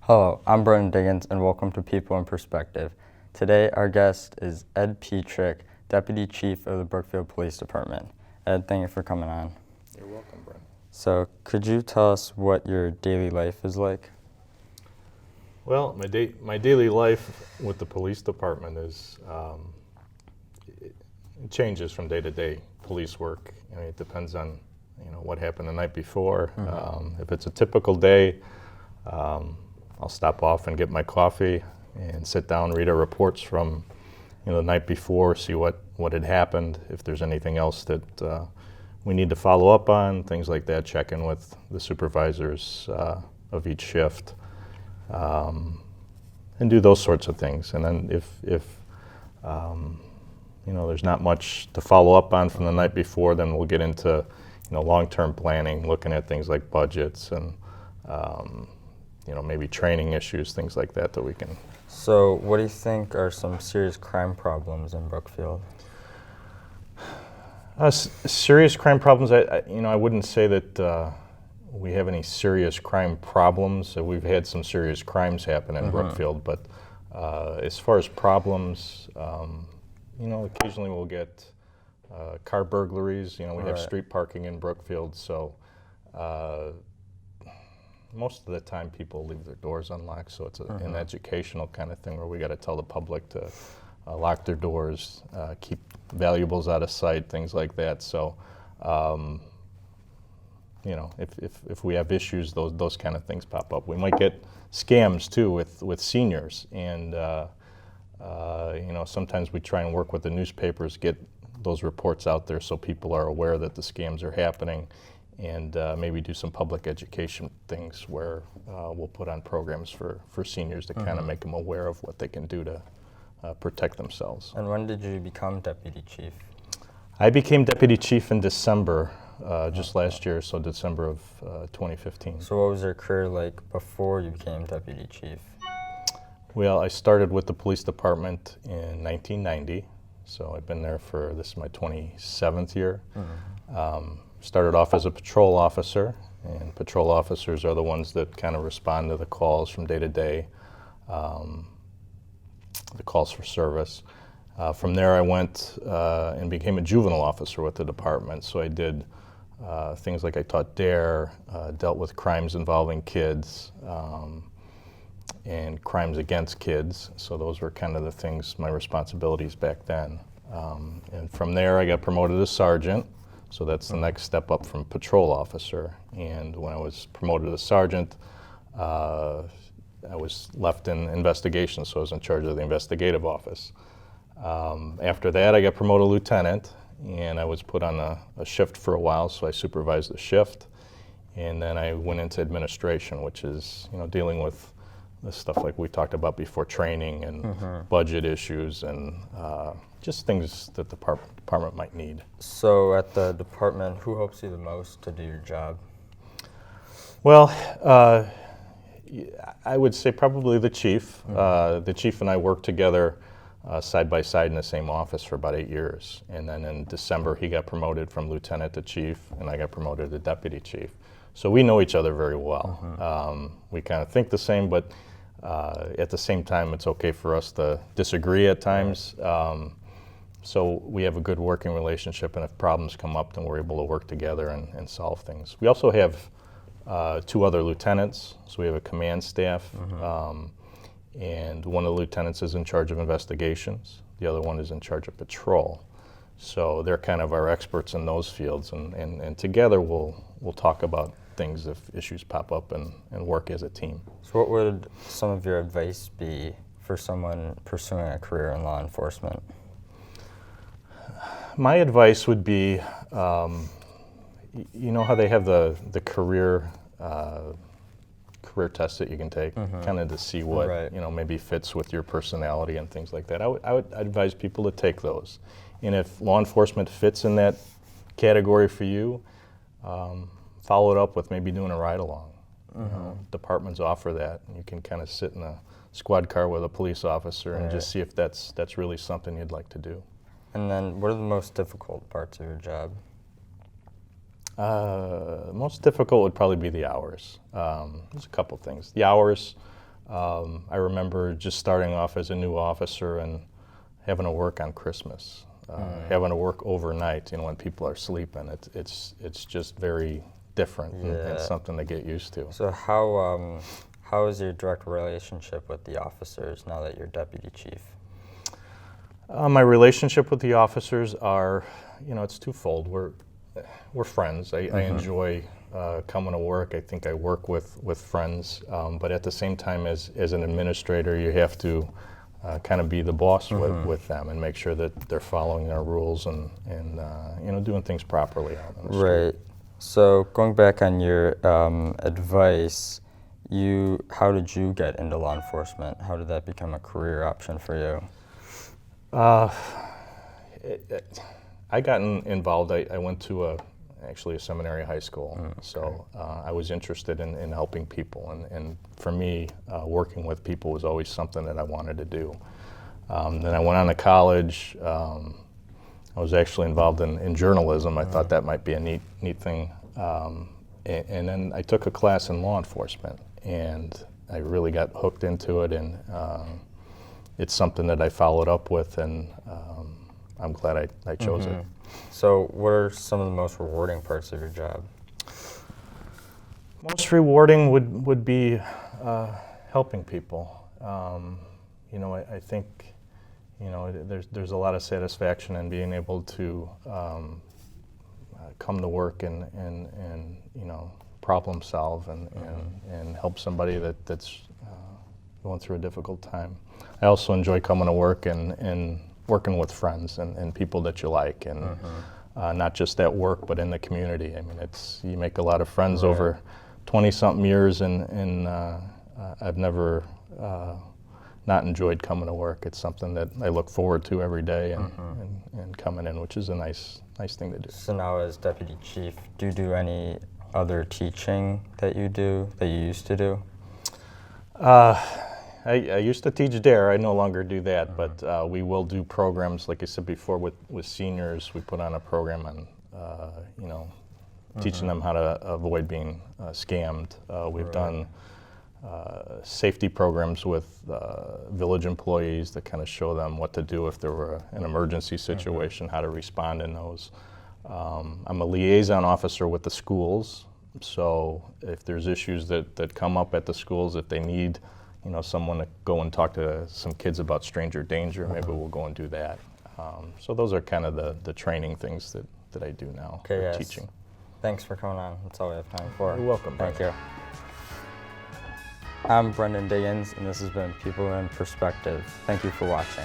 Hello, I'm Diggins, and welcome to People in Perspective. Today, our guest is Ed Petrak, Deputy Chief of the Brookfield Police Department. Ed, thank you for coming on. You're welcome, Brent. So, could you tell us what your daily life is like? Well, my daily life with the police department is it changes from day to day. Police work. I mean, it depends on what happened the night before. If it's a typical day, I'll stop off and get my coffee and sit down, read our reports from the night before, see what had happened. If there's anything else that we need to follow up on, things like that. Check in with the supervisors of each shift. And do those sorts of things. And then if there's not much to follow up on from the night before, then we'll get into long-term planning, looking at things like budgets and maybe training issues, things like that we can. So, what do you think are some serious crime problems in Brookfield? Serious crime problems. I wouldn't say that we have any serious crime problems. We've had some serious crimes happen in Brookfield, but as far as problems, occasionally we'll get car burglaries. We have street parking in Brookfield, so most of the time people leave their doors unlocked, so it's an educational kind of thing where we got to tell the public to lock their doors, keep valuables out of sight, things like that. So if we have issues, those kind of things pop up. We might get scams too with seniors, and sometimes we try and work with the newspapers, get those reports out there so people are aware that the scams are happening, and maybe do some public education things where we'll put on programs for seniors to kind of make them aware of what they can do to protect themselves. And when did you become Deputy Chief? I became Deputy Chief in December. Just last year, so December of 2015. So what was your career like before you became Deputy Chief? Well, I started with the police department in 1990, so I've been there this is my 27th year. Started off as a patrol officer, and patrol officers are the ones that kind of respond to the calls from day to day, the calls for service. From there I went and became a juvenile officer with the department, so I did things like I taught DARE, dealt with crimes involving kids, and crimes against kids. So those were kind of the things, my responsibilities back then. And from there I got promoted to sergeant, so that's the next step up from patrol officer. And when I was promoted to sergeant, I was left in investigation, so I was in charge of the investigative office. After that I got promoted to lieutenant, and I was put on a shift for a while, so I supervised the shift. And then I went into administration, which is dealing with the stuff like we talked about before, training and budget issues and just things that the department might need. So at the department, who helps you the most to do your job? Well, I would say probably the chief. The chief and I worked together side by side in the same office for about 8 years. And then in December, he got promoted from lieutenant to chief, and I got promoted to deputy chief. So we know each other very well. We kind of think the same, but at the same time, it's okay for us to disagree at times. So we have a good working relationship, and if problems come up, then we're able to work together and solve things. We also have 2 other lieutenants, so we have a command staff. And one of the lieutenants is in charge of investigations. The other one is in charge of patrol. So they're kind of our experts in those fields, and together we'll talk about things if issues pop up and work as a team. So what would some of your advice be for someone pursuing a career in law enforcement? My advice would be, how they have the career test that you can take, kind of to see what maybe fits with your personality and things like that. I would advise people to take those, and if law enforcement fits in that category for you, follow it up with maybe doing a ride-along. Departments offer that, and you can kind of sit in a squad car with a police officer and just see if that's really something you'd like to do. And then what are the most difficult parts of your job? Most difficult would probably be the hours. There's a couple things. The hours, I remember just starting off as a new officer and having to work on Christmas, having to work overnight, when people are sleeping. It's just very different and something to get used to. So how is your direct relationship with the officers now that you're deputy chief? My relationship with the officers are, it's twofold. We're friends. I enjoy coming to work. I think I work with friends, but at the same time, as an administrator, you have to kind of be the boss with them and make sure that they're following our rules and doing things properly out on the street. Right. So going back on your advice, how did you get into law enforcement? How did that become a career option for you? I got involved. I went to actually a seminary high school, so I was interested in helping people, and for me, working with people was always something that I wanted to do. Then I went on to college. I was actually involved in journalism. I thought that might be a neat thing, and then I took a class in law enforcement, and I really got hooked into it, and it's something that I followed up with, and I'm glad I chose it. So what are some of the most rewarding parts of your job? Most rewarding would be helping people. I think there's a lot of satisfaction in being able to come to work and problem solve and help somebody that's going through a difficult time. I also enjoy coming to work and working with friends and people that you like, and not just at work but in the community. I mean, you make a lot of friends over 20-something years, and I've never not enjoyed coming to work. It's something that I look forward to every day, and coming in, which is a nice thing to do. So now as deputy chief, do you do any other teaching that you used to do? I used to teach DARE. I no longer do that, but we will do programs, like I said before, with seniors. We put on a program on, teaching them how to avoid being scammed. We've done safety programs with village employees that kind of show them what to do if there were an emergency situation, how to respond in those. I'm a liaison officer with the schools, so if there's issues that come up at the schools, if they need someone to go and talk to some kids about stranger danger, maybe we'll go and do that. So those are kind of the training things that I do now, teaching. Thanks for coming on. That's all we have time for. You're welcome. Thank you. I'm Brendan Diggins, and this has been People in Perspective. Thank you for watching.